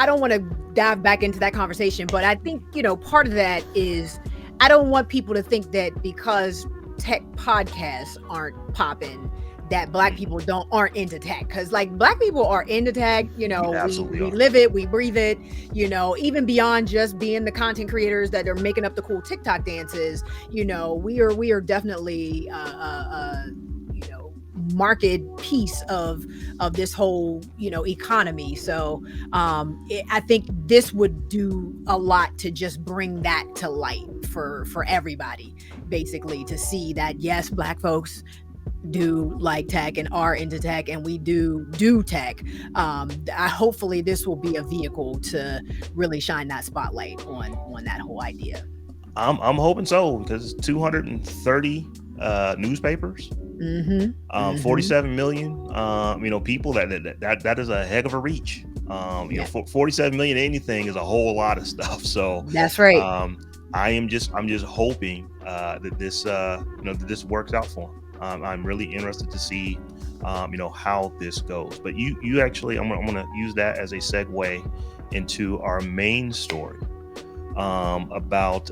I don't want to dive back into that conversation, but I think, part of that is I don't want people to think that because tech podcasts aren't popping, that black Mhm. people aren't into tech. Cause like black people are into tech, We we absolutely are. live it, we breathe it, even beyond just being the content creators that are making up the cool TikTok dances, we are definitely you know market piece of this whole economy. So I think this would do a lot to just bring that to light for everybody, basically, to see that yes, black folks do like tech and are into tech, and we do tech. Hopefully this will be a vehicle to really shine that spotlight on that whole idea. I'm hoping so because 230 newspapers, Mm-hmm. Mm-hmm. 47 million, people. That is a heck of a reach. Yeah, 47 million anything is a whole lot of stuff. So, that's right. um, I'm just hoping that this works out for him. I'm really interested to see, how this goes. But you actually, I'm gonna use that as a segue into our main story, about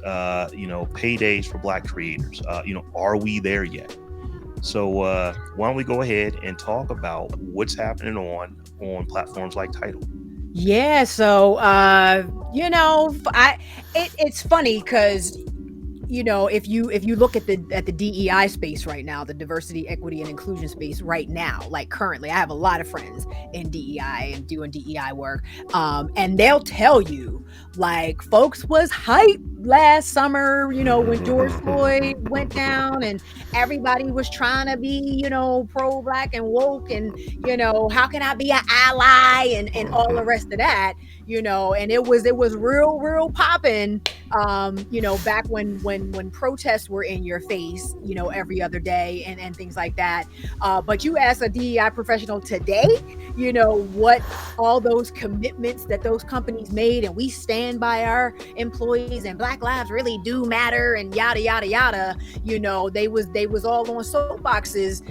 paydays for Black creators. Are we there yet? So why don't we go ahead and talk about what's happening on platforms like Tidal? Yeah, so it's funny because if you look at the DEI space right now, the diversity, equity, and inclusion space right now, like currently, I have a lot of friends in DEI and doing DEI work, and they'll tell you, like, folks was hype last summer, when George Floyd went down, and everybody was trying to be, pro black and woke, and how can I be an ally, and all the rest of that, and it was real popping, back when protests were in your face, every other day, and things like that. But you ask a DEI professional today, what all those commitments that those companies made, and we stand by our employees, and Black lives really do matter, and yada yada yada. They was all on soapboxes,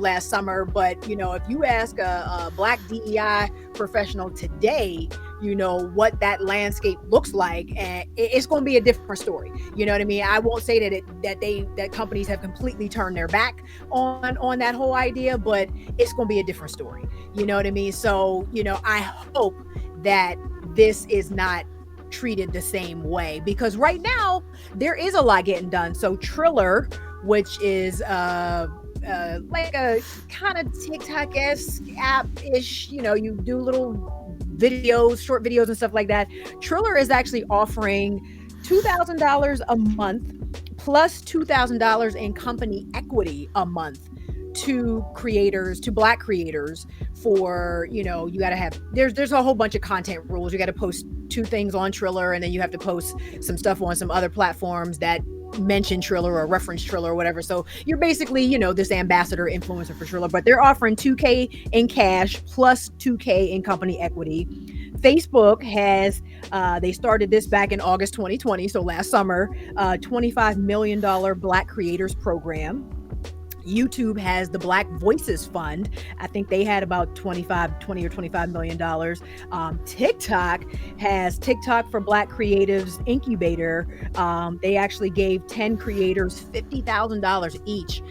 last summer. But if you ask a Black DEI professional today, what that landscape looks like, and it's going to be a different story. You know what I mean? I won't say that companies have completely turned their back on that whole idea, but it's going to be a different story. You know what I mean? So I hope that this is not treated the same way, because right now there is a lot getting done. So Triller, which is like a kind of TikTok-esque app-ish, you do little videos, short videos and stuff like that. Triller is actually offering $2,000 a month plus $2,000 in company equity a month to creators, to Black creators. For you got to have, there's a whole bunch of content rules. You got to post two things on Triller, and then you have to post some stuff on some other platforms that mention Triller or reference Triller or whatever. So you're basically, this ambassador influencer for Triller, but they're offering 2K in cash plus 2K in company equity. Facebook has, they started this back in August 2020, so last summer, $25 million Black creators program. YouTube has the Black Voices Fund. I think they had about 20 or $25 million. TikTok has TikTok for Black Creatives Incubator. They actually gave 10 creators $50,000 each,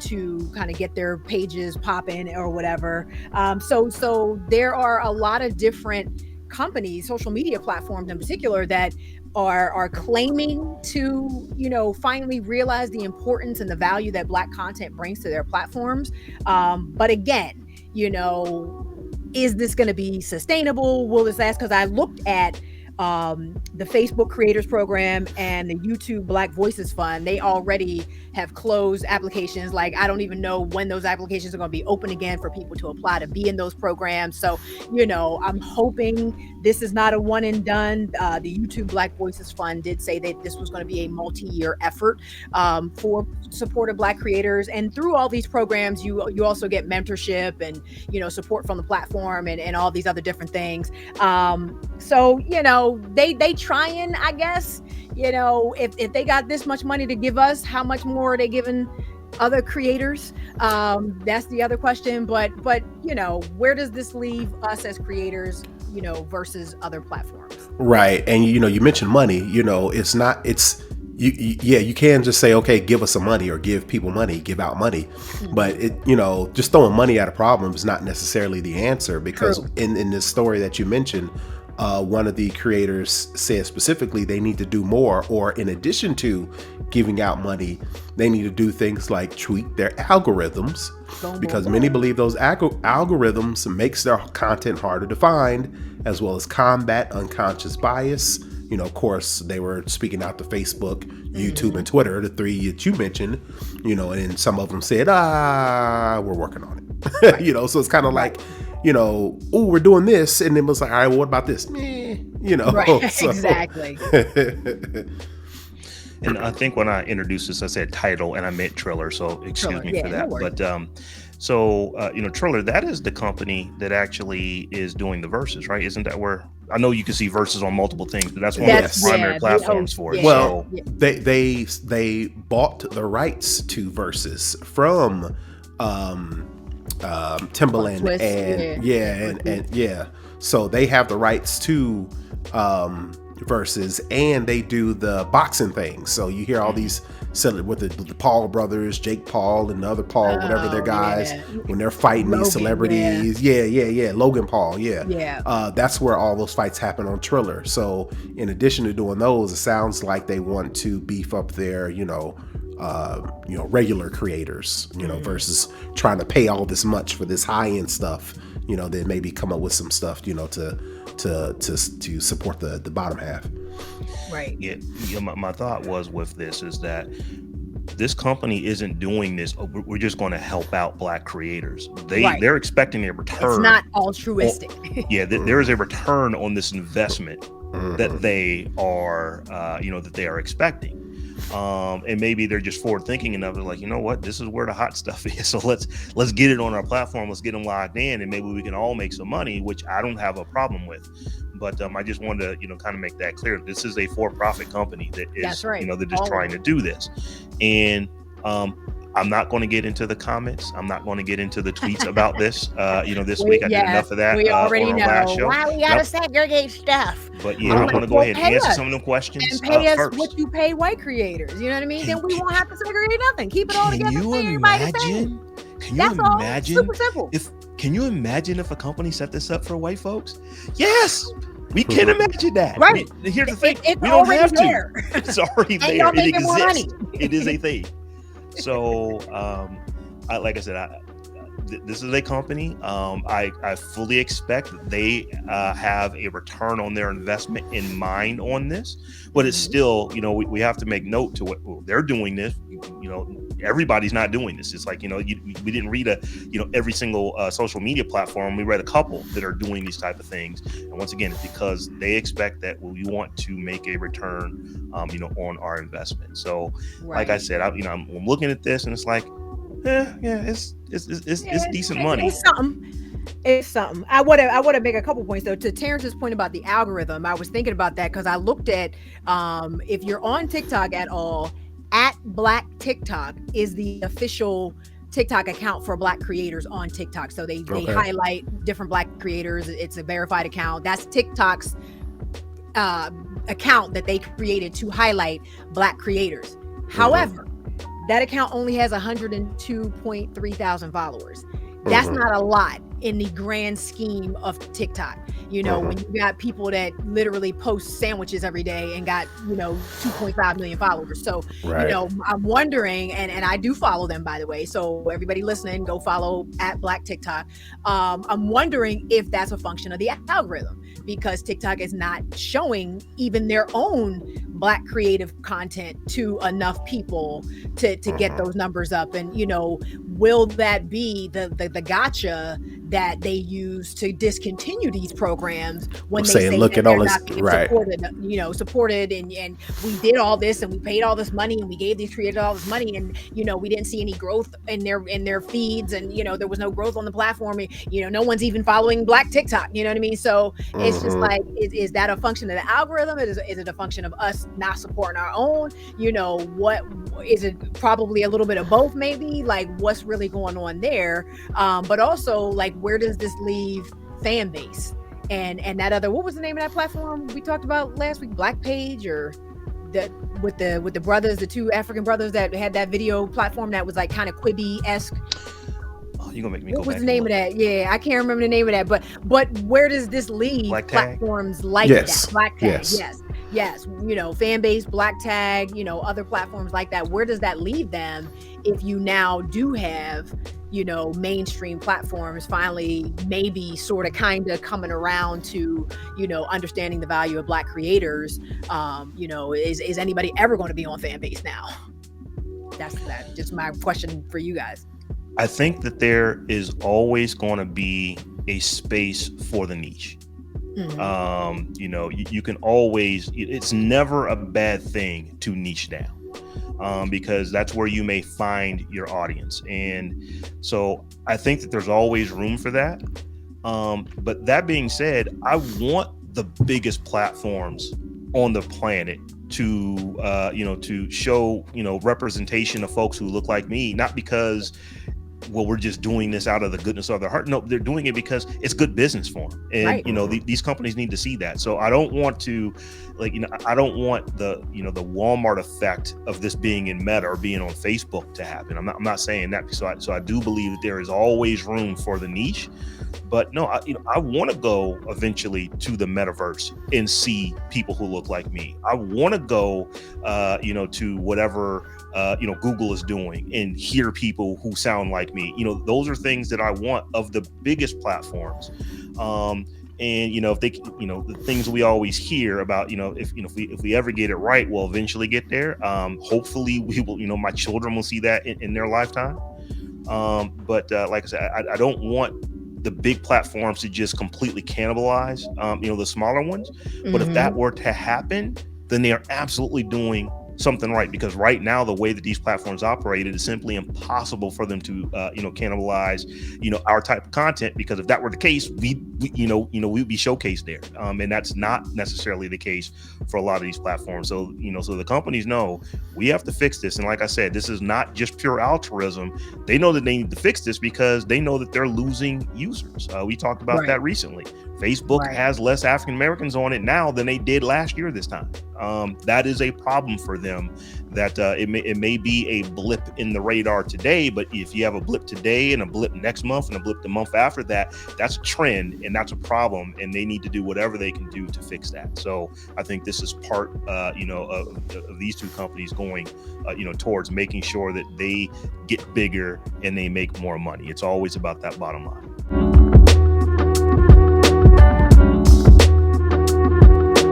to kind of get their pages popping or whatever. So there are a lot of different companies, social media platforms in particular, that are claiming to finally realize the importance and the value that Black content brings to their platforms. But again, is this going to be sustainable? Will this last? Because I looked at the Facebook Creators Program and the YouTube Black Voices Fund. They already have closed applications. Like, I don't even know when those applications are going to be open again for people to apply to be in those programs. So, I'm hoping this is not a one and done. The YouTube Black Voices Fund did say that this was going to be a multi-year effort, for support of Black creators. And through all these programs, you also get mentorship and, support from the platform, and all these other different things. So, they trying, I guess, if they got this much money to give us, how much more are they giving other creators? That's the other question. But where does this leave us as creators? versus other platforms. Right. And you mentioned money, it's not, yeah, you can just say, okay, give us some money, or give people money, give out money. But just throwing money at a problem is not necessarily the answer, because True. in this story that you mentioned, one of the creators said specifically they need to do more, or in addition to giving out money, they need to do things like tweak their algorithms, Boom, because boom, many boom. believe those algorithms makes their content harder to find, as well as combat unconscious bias. Of course, they were speaking out to Facebook, YouTube, and Twitter, the three that you mentioned, and some of them said, we're working on it. Right. So it's kind of Right. like, oh, we're doing this. And then it was like, all right, well, what about this? Right. So. Exactly. And I think when I introduced this, I said title and I meant Triller. So excuse Triller. me for Yeah, no that. worries. But Triller, that is the company that actually is doing the verses, right? Isn't that where I know you can see verses on multiple things, but that's one of Yes. the primary Yeah, platforms for it. yeah, Well, So yeah. they bought the rights to Versus from Timbaland, Twist, and yeah. yeah, so they have the rights to Versus, and they do the boxing thing. So you hear all these with the Paul brothers, Jake Paul and the other Paul, whatever their Oh, guys, yeah. when they're fighting these Logan, celebrities. Yeah, Logan Paul, yeah. Yeah. That's where all those fights happen on Triller. So in addition to doing those, it sounds like they want to beef up their regular creators, versus trying to pay all this much for this high end stuff. Then maybe come up with some stuff, to support the bottom half. Right. yeah, my thought was with this is that this company isn't doing this. Oh, we're just going to help out Black creators. Right. They're expecting a return. It's not altruistic. Yeah, there is a return on this investment that they are, that they are expecting. And maybe they're just forward thinking enough. They're like, you know what, this is where the hot stuff is. So let's get it on our platform. Let's get them logged in, and maybe we can all make some money, which I don't have a problem with. But I just wanted to, kind of make that clear. This is a for-profit company that is, That's right. they're just trying to do this. And I'm not going to get into the comments. I'm not going to get into the tweets about this. This week I did enough of that We already on our last know show. why we gotta segregate stuff. But yeah, I'm going to go ahead and Pay answer us. some of them questions And pay us first. what you pay white creators. You know what I mean? Then we won't have to segregate nothing. Keep it all Can together. you Pay everybody the same. imagine? Can you That's all. imagine Super simple. Can you imagine if a company set this up for white folks? Yes, we can imagine that. Right. Here's the thing: It's we don't already have there. to. It's already And there. y'all It making more exists. money. It is a thing. So, like I said, this is a company. I fully expect that they have a return on their investment in mind on this, but it's still, we have to make note to what they're doing this. Everybody's not doing this. It's like, we didn't read every single social media platform. We read a couple that are doing these type of things. And once again, it's because they expect that we want to make a return, on our investment. So like I said, I'm looking at this and it's like, it's decent money. It's something. It's something. I want to make a couple points though. To Terrance's point about the algorithm, I was thinking about that because I looked at if you're on TikTok at all, at Black TikTok is the official TikTok account for Black creators on TikTok. So they highlight different Black creators. It's a verified account. That's TikTok's account that they created to highlight Black creators. However, that account only has 102.3 thousand followers. That's not a lot in the grand scheme of TikTok. When you got people that literally post sandwiches every day and got, 2.5 million followers. So, I'm wondering, and I do follow them, by the way. So everybody listening, go follow at Black TikTok. I'm wondering if that's a function of the algorithm, because TikTok is not showing even their own Black creative content to enough people to get those numbers up. And, will that be the gotcha that they use to discontinue these programs when they say look that at all they're this, not being right? Supported and we did all this and we paid all this money and we gave these creators all this money and we didn't see any growth in their feeds and there was no growth on the platform and no one's even following Black TikTok, you know what I mean? So it's just like, is that a function of the algorithm? Is it a function of us not supporting our own? What is it? Probably a little bit of both, maybe. Like, what's really going on there? But also, like, where does this leave fan base? and that other, what was the name of that platform we talked about last week? Black Page, or the with the brothers, the two African brothers that had that video platform that was like kind of Quibi-esque. Oh, you're gonna make me What go was back the name of that? Yeah, I can't remember the name of that. But where does this leave Black Tag? platforms like Yes. that? Black Tag, Yes. yes. You know, fan base, Black Tag, you know, other platforms like that. Where does that leave them if you now do have, you know, mainstream platforms finally maybe sort of kind of coming around to, you know, understanding the value of Black creators? You know, is anybody ever going to be on fan base now? That's just my question for you guys. I think that there is always going to be a space for the niche. Mhm. You know, you can always, it's never a bad thing to niche down, because that's where you may find your audience. And so I think that there's always room for that. But that being said, I want the biggest platforms on the planet to, you know, to show, you know, representation of folks who look like me, not because, well, we're just doing this out of the goodness of their heart. No, they're doing it because it's good business for them. And, Right. you know, these companies need to see that. So I don't want to, like, you know, I don't want the, you know, the Walmart effect of this being in Meta or being on Facebook to happen. I'm not saying that. So I do believe that there is always room for the niche. But no, I want to go eventually to the metaverse and see people who look like me. I want to go, you know, to whatever, you know, Google is doing and hear people who sound like me. You know, those are things that I want of the biggest platforms. And you know, if they, you know, the things we always hear about, you know, if we ever get it right, we'll eventually get there. Hopefully, we will. You know, my children will see that in their lifetime. But like I said, I don't want the big platforms to just completely cannibalize, you know, the smaller ones. But if that were to happen, then they are absolutely doing something right, because right now the way that these platforms operate, it is simply impossible for them to you know, cannibalize, you know, our type of content, because if that were the case, we you know we'd be showcased there, and that's not necessarily the case for a lot of these platforms. So, you know, so the companies know we have to fix this. And like I said, this is not just pure altruism. They know that they need to fix this because they know that they're losing users. We talked about that recently. Facebook has less African Americans on it now than they did last year this time. That is a problem for them. That it may be a blip in the radar today, but if you have a blip today and a blip next month and a blip the month after that, that's a trend and that's a problem, and they need to do whatever they can do to fix that. So I think this is part, you know, of these two companies going, you know, towards making sure that they get bigger and they make more money. It's always about that bottom line.